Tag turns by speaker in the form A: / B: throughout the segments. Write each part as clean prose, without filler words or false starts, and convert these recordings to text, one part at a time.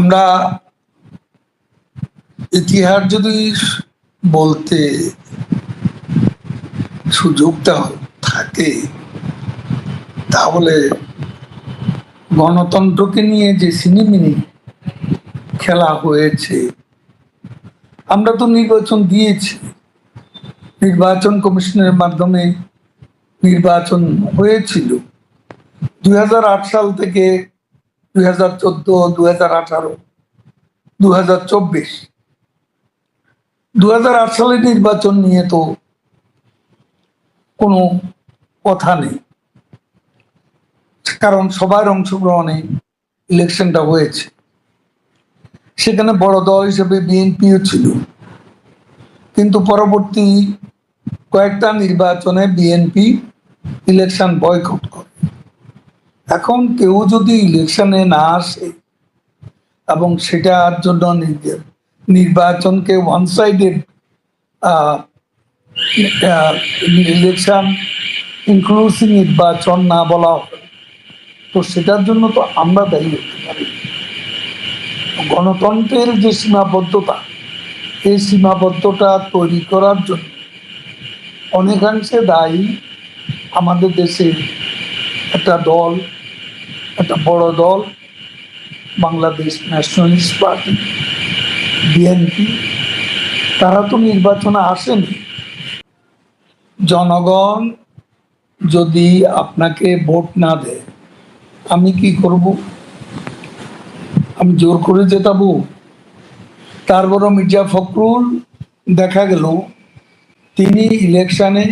A: আমরা ইতিহাস যদি বলতে সুযোগটা থাকে তাহলে গণতন্ত্রকে নিয়ে যে সিনেমিনি খেলা হয়েছে, আমরা তো নির্বাচন দিয়েছি, নির্বাচন কমিশনের মাধ্যমে নির্বাচন হয়েছিল 2008 সাল থেকে 2014, 2018, 2024। 2008 সালের নির্বাচন নিয়ে তো কোনো কথা নেই, কারণ সবার অংশগ্রহণে ইলেকশনটা হয়েছে। সেখানে বড় দল হিসেবে বিএনপিও ছিল, কিন্তু পরবর্তী কয়েকটা নির্বাচনে বিএনপি ইলেকশন বয়কট করে। এখন কেউ যদি ইলেকশনে না আসে এবং সেটার জন্য নির্বাচনকে ওয়ান সাইডেড ইলেকশন, ইনক্লুসিভ নির্বাচন না বলা হয়, তো সেটার জন্য তো আমরা দায়ী হতে পারি। গণতন্ত্রের যে সীমাবদ্ধতা, এই সীমাবদ্ধতা তৈরি করার জন্য অনেকাংশে দায়ী আমাদের দেশে একটা দল, একটা বড় দল, বাংলাদেশ ন্যাশনালিস্ট পার্টি, বিএনপি। তারা তো নির্বাচনে আসেনি। জনগণ যদি আপনাকে ভোট না দেয়, আমি কি করব? আমি জোর করে জেতাবো? তারপরও মির্জা ফখরুল দেখা গেল তিনি ইলেকশনে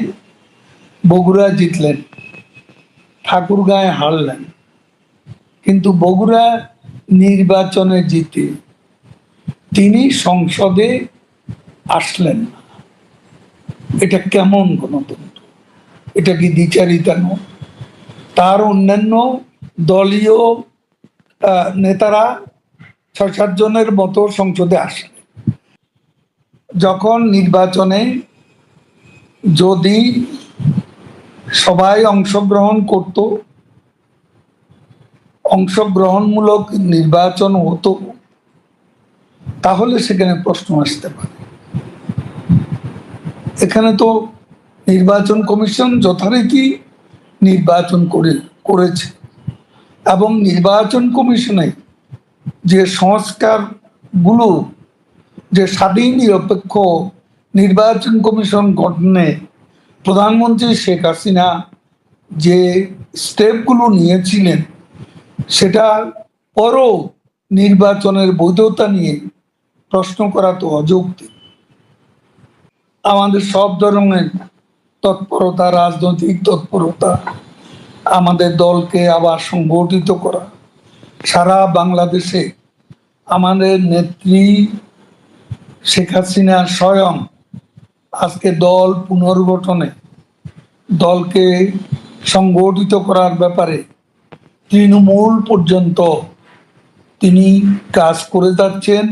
A: বগুড়া জিতলেন, ঠাকুরগাঁয়ে হারলেন, কিন্তু বগুড়া নির্বাচনে জিতে তিনি সংসদে আসলেন না। এটা কেমন গণতন্ত্র? এটা কি দ্বিচারিতা নয়? তার অন্যান্য দলীয় নেতারা 6-7 জনের মতো সংসদে আসে। যখন নির্বাচনে যদি সবাই অংশগ্রহণ করত, অংশগ্রহণমূলক নির্বাচন হতো, তাহলে সেখানে প্রশ্ন আসতে পারে। এখানে তো নির্বাচন কমিশন যথারীতি নির্বাচন করেছে এবং নির্বাচন কমিশনে যে সংস্কারগুলো, যে স্বাধীন নিরপেক্ষ নির্বাচন কমিশন গঠনে প্রধানমন্ত্রী শেখ হাসিনা যে স্টেপগুলো নিয়েছিলেন, সেটা পরও নির্বাচনের বৈধতা নিয়ে প্রশ্ন করা তো অযৌক্তিক। আমাদের সব ধরনের তৎপরতা, রাজনৈতিক তৎপরতা, আমাদের দলকে আবার সংগঠিত করা, সারা বাংলাদেশে আমাদের নেত্রী শেখ হাসিনা স্বয়ং আজকে দল পুনর্গঠনে, দলকে সংগঠিত করার ব্যাপারে তৃণমূল পর্যন্ত তিনি কাজ করে যাচ্ছেন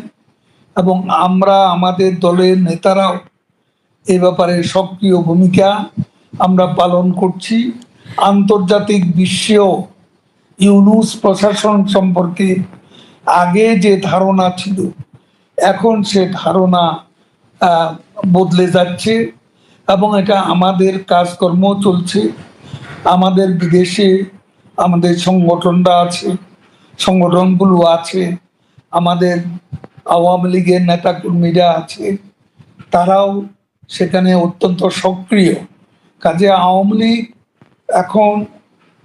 A: এবং আমরা আমাদের দলের নেতারাও এ ব্যাপারে সক্রিয় ভূমিকা আমরা পালন করছি। আন্তর্জাতিক বিশ্বেও ইউনূস প্রশাসন সম্পর্কে আগে যে ধারণা ছিল, এখন সে ধারণা বদলে যাচ্ছে এবং এটা আমাদের কাজকর্ম চলছে। আমাদের বিদেশে আমাদের সংগঠনগুলো আছে, আমাদের আওয়ামী লীগের নেতাকর্মীরা আছে, তারাও সেখানে অত্যন্ত সক্রিয়। কাজে আওয়ামী লীগ এখন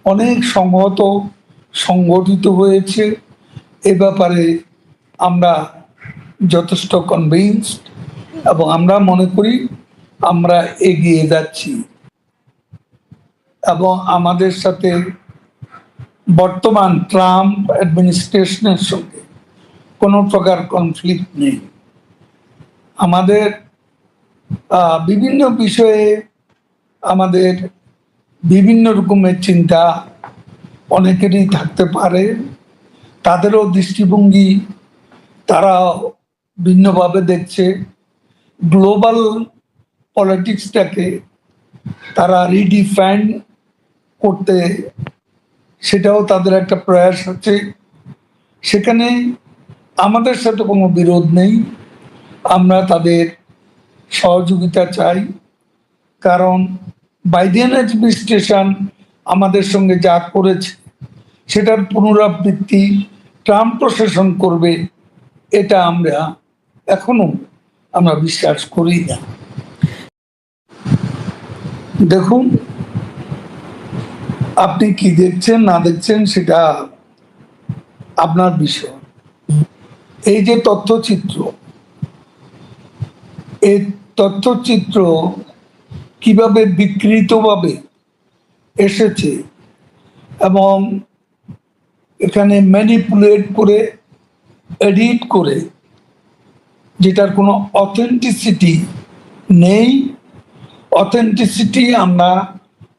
A: অনেক সংগঠিত হয়েছে। এ ব্যাপারে আমরা যথেষ্ট কনভিন্সড এবং আমরা মনে করি আমরা এগিয়ে যাচ্ছি এবং আমাদের সাথে বর্তমান ট্রাম্প অ্যাডমিনিস্ট্রেশনের সঙ্গে কোনো প্রকার কনফ্লিক্ট নেই। আমাদের বিভিন্ন বিষয়ে আমাদের বিভিন্ন রকমের চিন্তা অনেকেরই থাকতে পারে, তাদেরও দৃষ্টিভঙ্গি তারা ভিন্নভাবে দেখছে। গ্লোবাল পলিটিক্সটাকে তারা রিডিফাইন করতে, সেটাও তাদের একটা প্রয়াস হচ্ছে। সেখানে আমাদের সাথে কোনো বিরোধ নেই, আমরা তাদের সহযোগিতা চাই। কারণ বাইডেন অ্যাডমিনিস্ট্রেশন আমাদের সঙ্গে যা করেছে সেটার পুনরাবৃত্তি ট্রাম্প প্রশাসন করবে, এটা আমরা এখনো বিশ্বাস করি না। দেখুন, আপনি কি দেখছেন না দেখছেন সেটা আপনার বিষয়। এই যে তথ্যচিত্র, এই তথ্যচিত্র কিভাবে বিকৃতভাবে এসেছে এবং এখানে ম্যানিপুলেট করে, এডিট করে, যেটার কোনো অথেন্টিসিটি নেই। অথেন্টিসিটি আমরা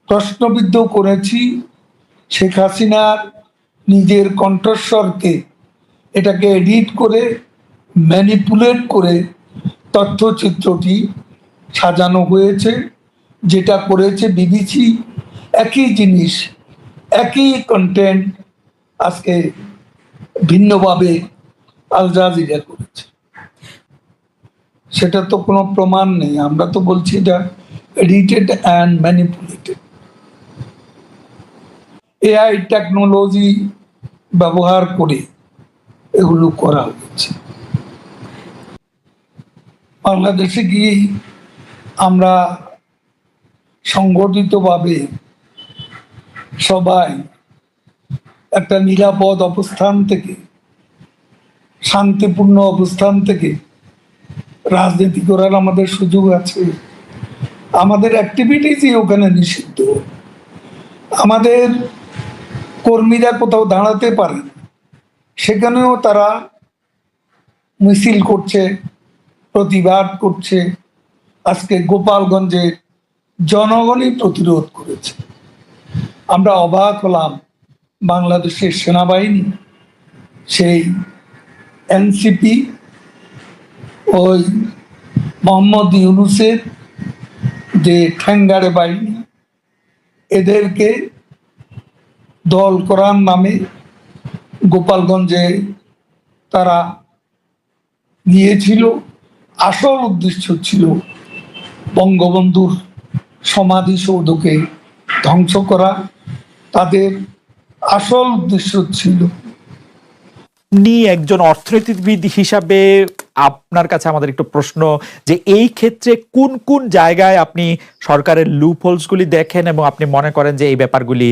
A: প্রশ্নবিদ্ধ করেছি। শেখ হাসিনার নিজের কণ্ঠস্বরকে এটাকে এডিট করে, ম্যানিপুলেট করে তথ্যচিত্রটি সাজানো হয়েছে। যেটা করেছে বিবিসি, একই জিনিস, একই কন্টেন্ট আজকে ভিন্নভাবে আল জাজিরা করেছে। সেটা তো কোনো প্রমাণ নেই, আমরা তো বলছি এটা edited and manipulated. AI technology ব্যবহার করে এগুলো করা হয়েছে। বাংলাদেশে গিয়ে আমরা সংগঠিতভাবে সবাই একটা নিরাপদ অবস্থান থেকে, শান্তিপূর্ণ অবস্থান থেকে রাজনীতি করার আমাদের সুযোগ আছে। আমাদের অ্যাক্টিভিটিসই ওখানে নিষিদ্ধ। আমাদের কর্মীরা কোথাও দাঁড়াতে পারে না, সেখানেও তারা মিছিল করছে, প্রতিবাদ করছে। আজকে গোপালগঞ্জে জনগণই প্রতিরোধ করেছে। আমরা অবাক হলাম, বাংলাদেশের সেনাবাহিনী, সেই এনসিপি, ওই মোহাম্মদ ইউনূসের যে ঠ্যাঙ্গারে বাহিনী, এদেরকে দল করার নামে গোপালগঞ্জে তারা গিয়েছিল। আসল উদ্দেশ্য ছিল বঙ্গবন্ধুর সমাধিসৌধকে ধ্বংস করা। তাদের আসল উদ্দেশ্য ছিল।
B: আপনি একজন অর্থনীতিবিদ হিসাবে আপনার কাছে আমাদের একটু প্রশ্ন, যে এই ক্ষেত্রে কোন কোন জায়গায় আপনি সরকারের লুপ হোলসগুলি দেখেন এবং আপনি মনে করেন যে এই ব্যাপারগুলি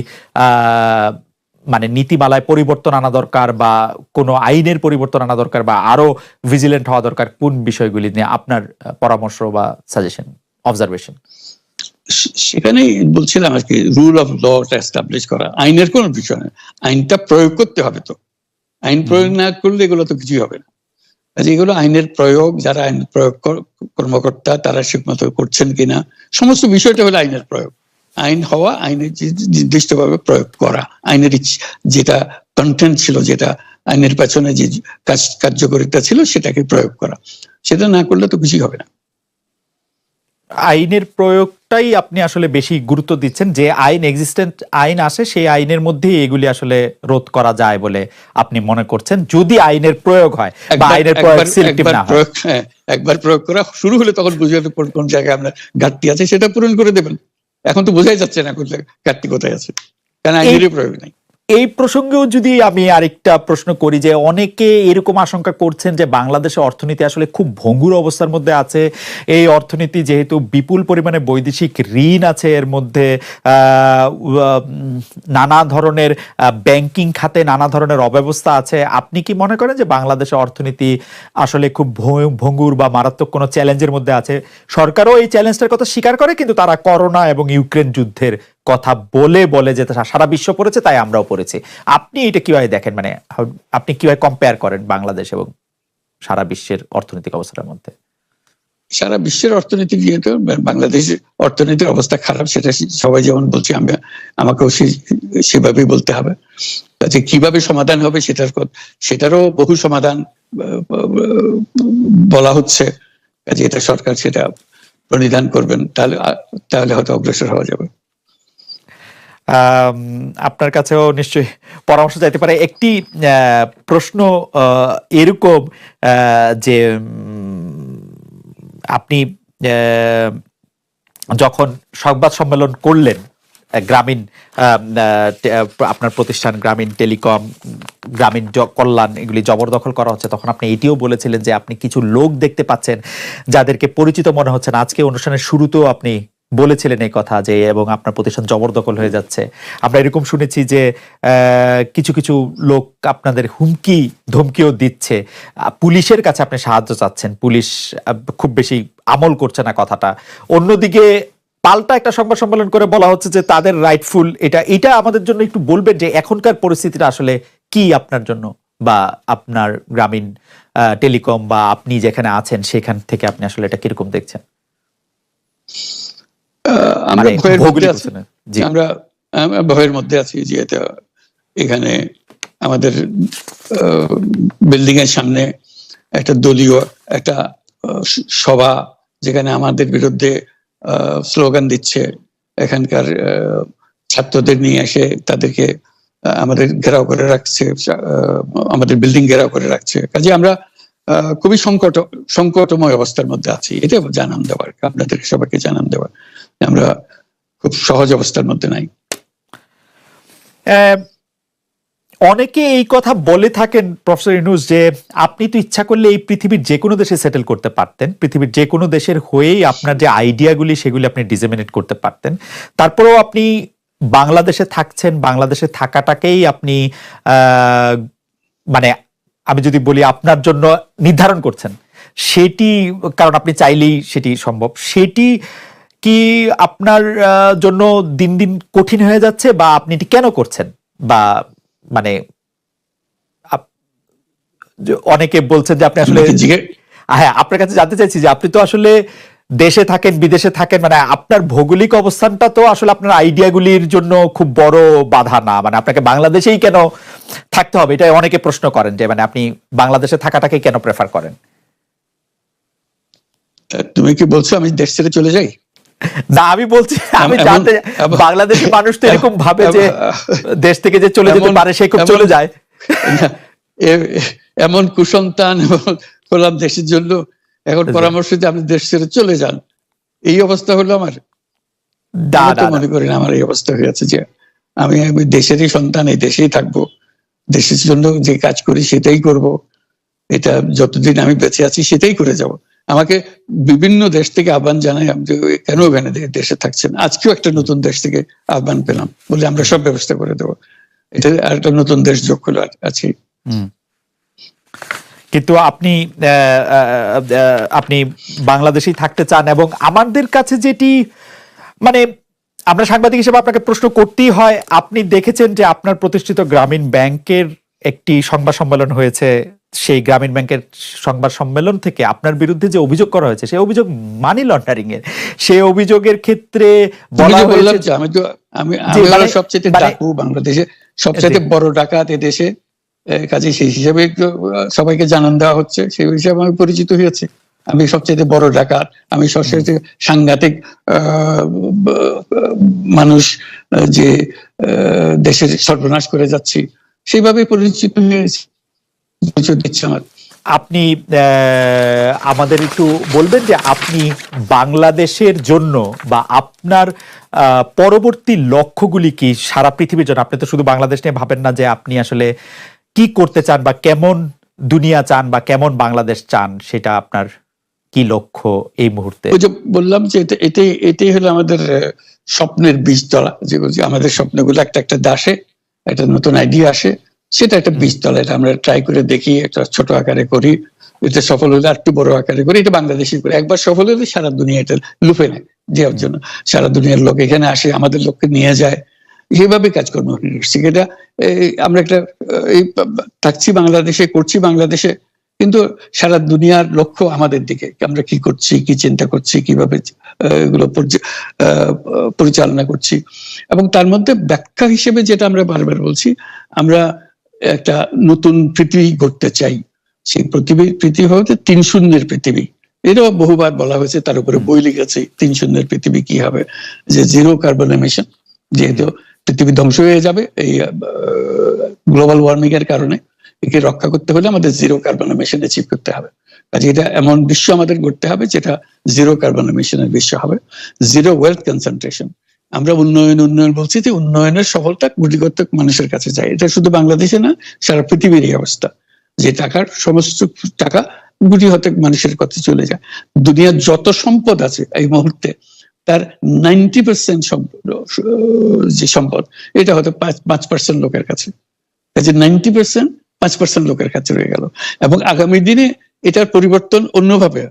B: মানে নীতিমালায় পরিবর্তন আনা দরকার বা কোনো আইনের পরিবর্তন আনা দরকার বা আরো ভিজিলেন্ট হওয়া দরকার, কোন বিষয়গুলি নিয়ে আপনার পরামর্শ বা সাজেশন, অবজারভেশন?
C: সেখানেই বলছিলাম আর কি, রুল অফ লটা এস্টাবলিশ করা। আইনের কোনো বিষয় না, আইনটা প্রয়োগ করতে হবে। তো আইন প্রয়োগ না করলে এগুলো তো কিছুই হবে না। এগুলো আইনের প্রয়োগ, যারা আইন প্রয়োগ কর্মকর্তা তারা ঠিকমতো করছেন কিনা, সমস্ত বিষয়টা হলো আইনের প্রয়োগ। আইন হওয়া, আইনের নির্দিষ্টভাবে প্রয়োগ করা, আইনের যেটা কন্টেন্ট ছিল, যেটা আইনের পেছনে যে কার্যকারিতা ছিল সেটাকে প্রয়োগ করা। সেটা না করলে তো কিছুই হবে না।
B: আইনের প্রয়োগটাই আপনি আসলে বেশি গুরুত্ব দিচ্ছেন, যে আইন এক্সিস্টেন্ট আইন আসে সেই আইনের মধ্যেই এগুলি আসলে রোধ করা যায় বলে আপনি মনে করছেন, যদি আইনের প্রয়োগ হয় বা আইনের প্রয়োগ সিলেক্টিভ না হয়।
C: একবার প্রয়োগ করা শুরু হলে তখন বুঝে যাবে কোন জায়গায় আপনার ঘাটতি আছে, সেটা পূরণ করে দেবেন। এখন তো বোঝাই যাচ্ছে না কোন ঘাটতি কোথায় আছে, কারণ আইনেরই প্রয়োগ নাই।
B: এই প্রসঙ্গেও যদি আমি আরেকটা প্রশ্ন করি, যে অনেকে এরকম আশঙ্কা করছেন যে বাংলাদেশের অর্থনীতি আসলে খুব ভঙ্গুর অবস্থার মধ্যে আছে। এই অর্থনীতি যেহেতু বিপুল পরিমাণে বৈদেশিক ঋণ আছে, এর মধ্যে নানা ধরনের ব্যাংকিং খাতে নানা ধরনের অব্যবস্থা আছে, আপনি কি মনে করেন যে বাংলাদেশের অর্থনীতি আসলে খুব ভঙ্গুর বা মারাত্মক কোনো চ্যালেঞ্জের মধ্যে আছে? সরকারও এই চ্যালেঞ্জটার কথা স্বীকার করে, কিন্তু তারা করোনা এবং ইউক্রেন যুদ্ধের কথা বলে যে সারা বিশ্ব পড়েছে তাই আমরাও পড়েছি। আপনি এটা কিভাবে দেখেন, মানে আপনি কিভাবে কম্পেয়ার করেন বাংলাদেশ এবং সারা বিশ্বের অর্থনৈতিক অবস্থার মধ্যে?
C: সারা বিশ্বের অর্থনীতি, যেহেতু বাংলাদেশের অর্থনীতির অবস্থা খারাপ, সেটা সবাই যেমন বলছি, আমাকেও সেভাবেই বলতে হবে। যে কিভাবে সমাধান হবে সেটারও বহু সমাধান বলা হচ্ছে। কাজে এটা সরকার সেটা প্রণিধান করবেন, তাহলে হয়তো অগ্রসর হওয়া যাবে।
B: আপনার কাছেও নিশ্চয়ই পরামর্শ চাইতে পারে। একটি প্রশ্ন এরকম যে আপনি যখন সংবাদ সম্মেলন করলেন গ্রামীণ আপনার প্রতিষ্ঠান গ্রামীণ টেলিকম, গ্রামীণ কল্যাণ এগুলি জবরদখল করা হচ্ছে, তখন আপনি এটিও বলেছিলেন যে আপনি কিছু লোক দেখতে পাচ্ছেন যাদেরকে পরিচিত মনে হচ্ছে না। আজকে অনুষ্ঠানের শুরুতেও আপনি বলেছিলেন এই কথা যে এবং আপনার প্রতিষ্ঠান জবরদখল হয়ে যাচ্ছে। আমরা এরকম শুনেছি যে কিছু কিছু লোক আপনাদের হুমকি ধমকিও দিচ্ছে, পুলিশের কাছে আপনি সাহায্য চাচ্ছেন, পুলিশ খুব বেশি আমল করছে না কথাটা। অন্যদিকে পাল্টা একটা সংবাদ সম্মেলন করে বলা হচ্ছে যে তাদের রাইটফুল এটা আমাদের জন্য একটু বলবেন যে এখনকার পরিস্থিতিটা আসলে কি আপনার জন্য বা আপনার গ্রামীণ টেলিকম বা আপনি যেখানে আছেন সেখান থেকে আপনি আসলে এটা কিরকম দেখছেন?
C: আমরা ভয়ের মধ্যে আছি যে এটা এখানে আমাদের বিল্ডিং এর সামনে একটা দলীয় একটা সভা, যেখানে আমাদের বিরুদ্ধে স্লোগান দিচ্ছে, এখানকার ছাত্রদের নিয়ে এসে তাদেরকে আমাদের ঘেরাও করে রাখছে, আমাদের বিল্ডিং ঘেরাও করে রাখছে। কাজে আমরা খুবই সংকটময় অবস্থার মধ্যে আছি। এটা জানান দেওয়ার, আপনাদের সবাইকে জানান দেওয়ার আমরা খুব সহজ অবস্থার মধ্যে নাই।
B: অনেকে এই কথা বলে থাকেন প্রফেসর ইউনূস যে আপনি তো ইচ্ছা করলে এই পৃথিবীর যে কোনো দেশে সেটেল করতে পারতেন, পৃথিবীর যে কোনো দেশের হয়েই আপনার যে আইডিয়াগুলি সেগুলি আপনি ডিসেমিনেট করতে পারতেন, তারপরেও আপনি বাংলাদেশে থাকছেন, বাংলাদেশে থাকাটাকেই আপনি মানে আমি যদি বলি আপনার জন্য নির্ধারণ করছেন, সেটি কারণ আপনি চাইলেই সেটি সম্ভব, সেটি কি আপনার জন্য দিন দিন কঠিন হয়ে যাচ্ছে বা আপনি এটি কেন করছেন? বা মানে অনেকে বলছেন যে আপনি আসলে, হ্যাঁ আপনার কাছে জানতে চাইছি যে আপনি তো আসলে দেশে থাকেন বিদেশে থাকেন, মানে আপনার ভৌগোলিক অবস্থানটা তো আসলে আপনার আইডিয়াগুলির জন্য খুব বড় বাধা না, মানে আপনাকে বাংলাদেশেই কেন থাকতে হবে? এটা অনেকে প্রশ্ন করেন যে মানে আপনি বাংলাদেশে থাকাটাকে কেন প্রেফার করেন?
C: তুমি কি বলছো আমি দেশ ছেড়ে চলে যাই?
B: না, আমি বলছি আমি জানতে, বাংলাদেশের মানুষ তো এরকম ভাবে যে দেশ থেকে যে চলে যেতে পারে সে খুব চলে যায়।
C: এমন কুসন্তান হলাম দেশের জন্য, এখন পরামর্শ দিয়ে আপনি দেশ ছেড়ে চলে যান, এই অবস্থা হলো আমার? মনে করি না আমার এই অবস্থা হয়েছে যে আমি দেশেরই সন্তান, এই দেশেই থাকবো, দেশের জন্য যে কাজ করি সেটাই করব, এটা যতদিন আমি বেঁচে আছি সেটাই করে যাব। আমাকে বিভিন্ন দেশ থেকে আহ্বান জানাই, আমি কেন ওখানে দেশে থাকছেন। আজকেও একটা নতুন দেশ থেকে আহ্বান পেলাম, বলে আমরা সব ব্যবস্থা করে দেবো। এটা আর একটা নতুন দেশ যোগ হলো আছে।
B: কিন্তু আপনি বাংলাদেশেই থাকতে চান, এবং আমাদের কাছে যেটি মানে আমরা সাংবাদিক হিসেবে আপনাকে প্রশ্ন করতেই হয়, আপনি দেখেছেন যে আপনার প্রতিষ্ঠিত গ্রামীণ ব্যাংকের একটি সংবাদ সম্মেলন হয়েছে, সেই গ্রামীণ ব্যাংকের সংবাদ সম্মেলন থেকে আপনার বিরুদ্ধে যে অভিযোগ করা হয়েছে সেই অভিযোগ মানি লন্ডারিং এর। সেই অভিযোগের ক্ষেত্রে বলা হয়েছে যে
C: আমি সবচেয়ে ডাকু, বাংলাদেশে সবচেয়ে বড় ডাকাত এদেশে, কাজে সেই হিসাবে সবাইকে জানান দেওয়া হচ্ছে, সেই হিসাবে আমি পরিচিত হয়েছি। আমি সবচেয়ে বড় ডাকাত, আমি সবচেয়ে সাংঘাতিক মানুষ যে দেশের সর্বনাশ করে যাচ্ছি, সেইভাবে পরিচিত হয়েছি।
B: আপনি আমাদের একটু বলবেন যে আপনি বাংলাদেশের জন্য বা আপনার পরবর্তী লক্ষ্যগুলি কি সারা পৃথিবীর জন্য? আপনি তো শুধু বাংলাদেশ নিয়ে ভাবেন না, যে আপনি আসলে কি করতে চান বা কেমন দুনিয়া চান বা কেমন বাংলাদেশ চান, সেটা আপনার কি লক্ষ্য এই মুহূর্তে?
C: ওই যে বললাম যে এটাই হলো আমাদের স্বপ্নের বীজতলা, যেগুলো আমাদের স্বপ্নগুলো একটা একটা দাসে একটা নতুন আইডিয়া আসে, সেটা একটা বীজতলা। এটা আমরা ট্রাই করে দেখি, একটা ছোট আকারে করি, এটা সফল হলে একটু বড় আকারে করি, এটা বাংলাদেশি করি। একবার সফল হলে সারা দুনিয়া এটা লুফে নেয় দেওয়ার জন্য, সারা দুনিয়ার লোক এখানে আসে, আমাদের লোককে নিয়ে যায়, এইভাবে কাজকর্ম করছি। এটা আমরা একটা থাকছি বাংলাদেশে, করছি বাংলাদেশে, কিন্তু সারা দুনিয়ার লক্ষ্য আমাদের দিকে, আমরা কি করছি, কি চিন্তা করছি, কিভাবে এগুলো পরিচালনা করছি। এবং তার মধ্যে ব্যাখ্যা হিসেবে যেটা আমরা বারবার বলছি, আমরা একটা নতুন পৃথিবী গড়তে চাই। সেই পৃথিবী হচ্ছে 3 শূন্যের পৃথিবী, এটাও বহুবার বলা হয়েছে, তার উপরে বই লিখেছে 3 শূন্যের পৃথিবী কি হবে, যে 0 কার্বন এমিশন, যেহেতু পৃথিবী ধ্বংস হয়ে যাবে এই গ্লোবাল ওয়ার্মিং এর কারণে। একে রক্ষা করতে হলে আমাদের জিরো কার্বন এমিশন অ্যাচিভ করতে হবে। কাজে এটা এমন বিশ্ব আমাদের গড়তে হবে যেটা জিরো কার্বন এমিশনের বিশ্ব হবে। Zero wealth concentration. আমরা উন্নয়ন বলছি, যে উন্নয়নের সফলতা গুটিকত মানুষের কাছে যায়। এটা শুধু বাংলাদেশে না, সারা পৃথিবীর এই অবস্থা, যে টাকার সমস্ত টাকা গুটি হতে মানুষের কাছে চলে যায়। দুনিয়ার যত সম্পদ আছে এই মুহূর্তে তার 90% যে সম্পদ, এটা হয়তো 5% লোকের কাছে। কাজে 90% 5% লোকের কাছে রয়ে গেল। এবং আগামী দিনে এটার পরিবর্তন অন্যভাবে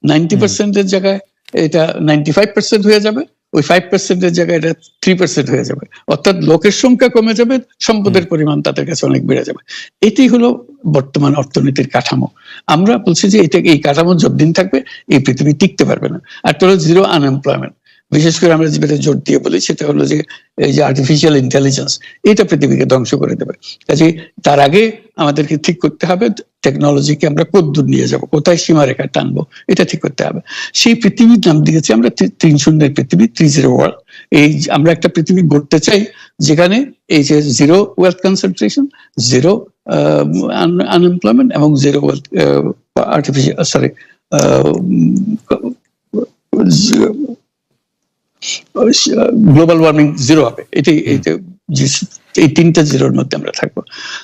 C: 90% জায়গায় এটা 95% হয়ে যাবে, ওই 5% জায়গায় এটা 3% হয়ে যাবে। অর্থাৎ লোকের সংখ্যা কমে যাবে, সম্পদের পরিমাণ তাদের কাছে অনেক বেড়ে যাবে। এটি হলো বর্তমান অর্থনীতির কাঠামো। আমরা বলছি যে এই কাঠামো যতদিন থাকবে এই পৃথিবী টিকতে পারবে না। আর তো হলো জিরো আনএমপ্লয়মেন্ট। বিশেষ করে আমরা যেটা জোর দিয়ে বলি সেটা হলো যে এই যে আর্টিফিশিয়াল ইন্টেলিজেন্স, এটা পৃথিবীকে ধ্বংস করে দেবে। কাজে তার আগে আমাদেরকে ঠিক করতে হবে টেকনোলজিকে আমরা কতদূর নিয়ে যাব, কোথায় সীমারেখা টানবো, এটা ঠিক করতে হবে। সেই পৃথিবীর নাম দিয়েছি আমরা 3-0 পৃথিবী, 3-0 ওয়ার্ল্ড। এই আমরা একটা পৃথিবী গড়তে চাই যেখানে এই যে zero wealth concentration, zero unemployment এবং zero wealth global warming zero হবে। এই 3টা জিরোর মধ্যে আমরা থাকবো।